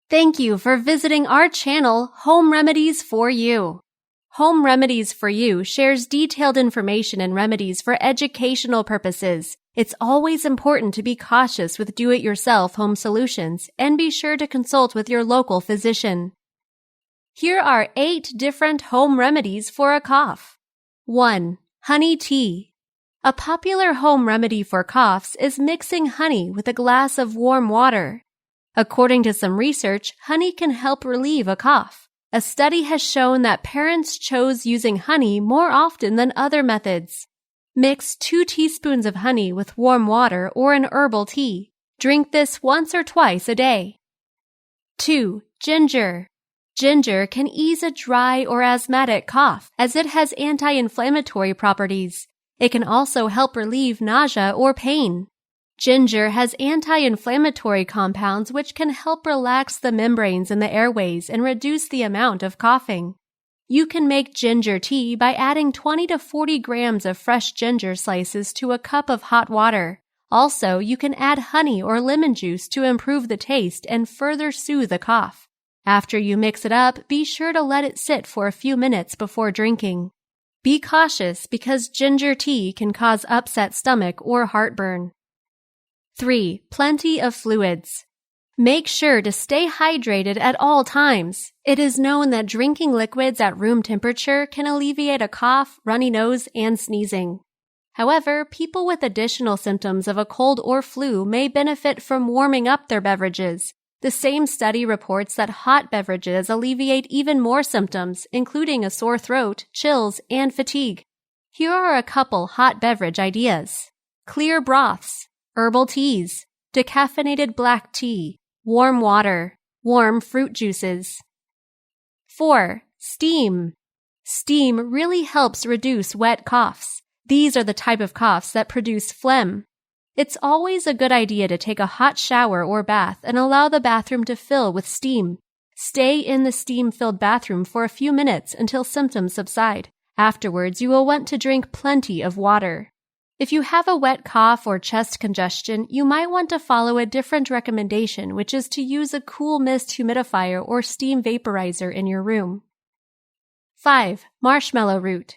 Thank you for visiting our channel, Home Remedies for You. Home Remedies for You shares detailed information and remedies for educational purposes. It's always important to be cautious with do-it-yourself home solutions and be sure to consult with your local physician. Here are 8 different home remedies for a cough. 1. Honey tea. A popular home remedy for coughs is mixing honey with a glass of warm water. According to some research, honey can help relieve a cough. A study has shown that parents chose using honey more often than other methods. Mix 2 teaspoons of honey with warm water or an herbal tea. Drink this once or twice a day. 2. Ginger. Ginger can ease a dry or asthmatic cough as it has anti-inflammatory properties. It can also help relieve nausea or pain. Ginger has anti-inflammatory compounds which can help relax the membranes in the airways and reduce the amount of coughing. You can make ginger tea by adding 20 to 40 grams of fresh ginger slices to a cup of hot water. Also, you can add honey or lemon juice to improve the taste and further soothe the cough. After you mix it up, be sure to let it sit for a few minutes before drinking. Be cautious because ginger tea can cause upset stomach or heartburn. 3. Plenty of fluids. Make sure to stay hydrated at all times. It is known that drinking liquids at room temperature can alleviate a cough, runny nose, and sneezing. However, people with additional symptoms of a cold or flu may benefit from warming up their beverages. The same study reports that hot beverages alleviate even more symptoms, including a sore throat, chills, and fatigue. Here are a couple hot beverage ideas. Clear broths, herbal teas, decaffeinated black tea, warm water, warm fruit juices. 4. Steam. Steam really helps reduce wet coughs. These are the type of coughs that produce phlegm. It's always a good idea to take a hot shower or bath and allow the bathroom to fill with steam. Stay in the steam-filled bathroom for a few minutes until symptoms subside. Afterwards, you will want to drink plenty of water. If you have a wet cough or chest congestion, you might want to follow a different recommendation, which is to use a cool mist humidifier or steam vaporizer in your room. 5. Marshmallow root.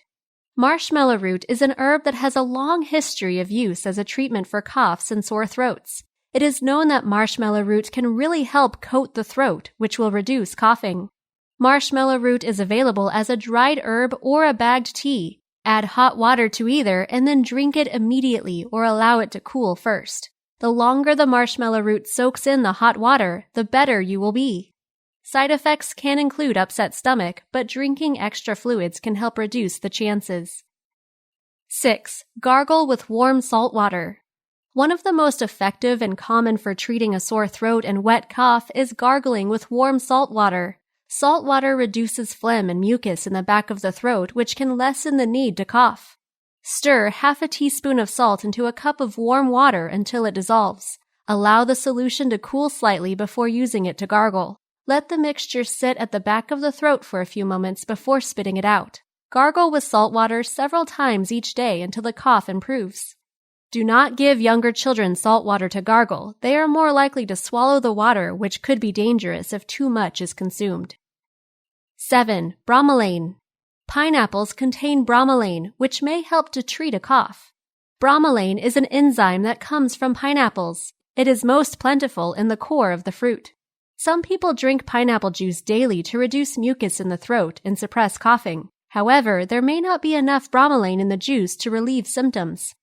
Marshmallow root is an herb that has a long history of use as a treatment for coughs and sore throats. It is known that marshmallow root can really help coat the throat, which will reduce coughing. Marshmallow root is available as a dried herb or a bagged tea. Add hot water to either and then drink it immediately or allow it to cool first. The longer the marshmallow root soaks in the hot water, the better you will be. Side effects can include upset stomach, but drinking extra fluids can help reduce the chances. 6. Gargle with warm salt water. One of the most effective and common for treating a sore throat and wet cough is gargling with warm salt water. Salt water reduces phlegm and mucus in the back of the throat, which can lessen the need to cough. Stir half a teaspoon of salt into a cup of warm water until it dissolves. Allow the solution to cool slightly before using it to gargle. Let the mixture sit at the back of the throat for a few moments before spitting it out. Gargle with salt water several times each day until the cough improves. Do not give younger children salt water to gargle. They are more likely to swallow the water, which could be dangerous if too much is consumed. 7. Bromelain. Pineapples contain bromelain, which may help to treat a cough. Bromelain is an enzyme that comes from pineapples. It is most plentiful in the core of the fruit. Some people drink pineapple juice daily to reduce mucus in the throat and suppress coughing. However, there may not be enough bromelain in the juice to relieve symptoms.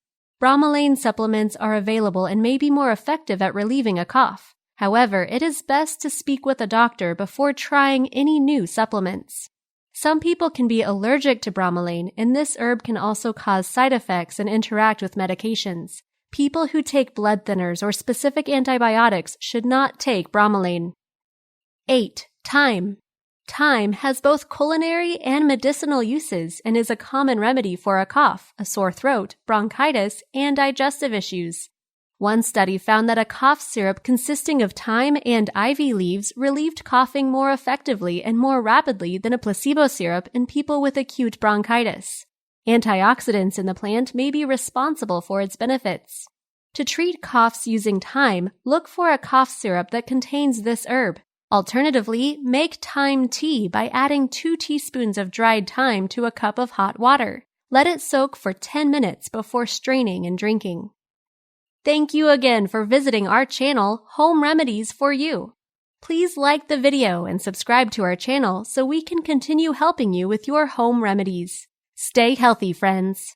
Bromelain supplements are available and may be more effective at relieving a cough. However, it is best to speak with a doctor before trying any new supplements. Some people can be allergic to bromelain, and this herb can also cause side effects and interact with medications. People who take blood thinners or specific antibiotics should not take bromelain. 8. Thyme. Thyme has both culinary and medicinal uses and is a common remedy for a cough, a sore throat, bronchitis, and digestive issues. One study found that a cough syrup consisting of thyme and ivy leaves relieved coughing more effectively and more rapidly than a placebo syrup in people with acute bronchitis. Antioxidants in the plant may be responsible for its benefits. To treat coughs using thyme, look for a cough syrup that contains this herb. Alternatively, make thyme tea by adding 2 teaspoons of dried thyme to a cup of hot water. Let it soak for 10 minutes before straining and drinking. Thank you again for visiting our channel, Home Remedies for You. Please like the video and subscribe to our channel so we can continue helping you with your home remedies. Stay healthy, friends.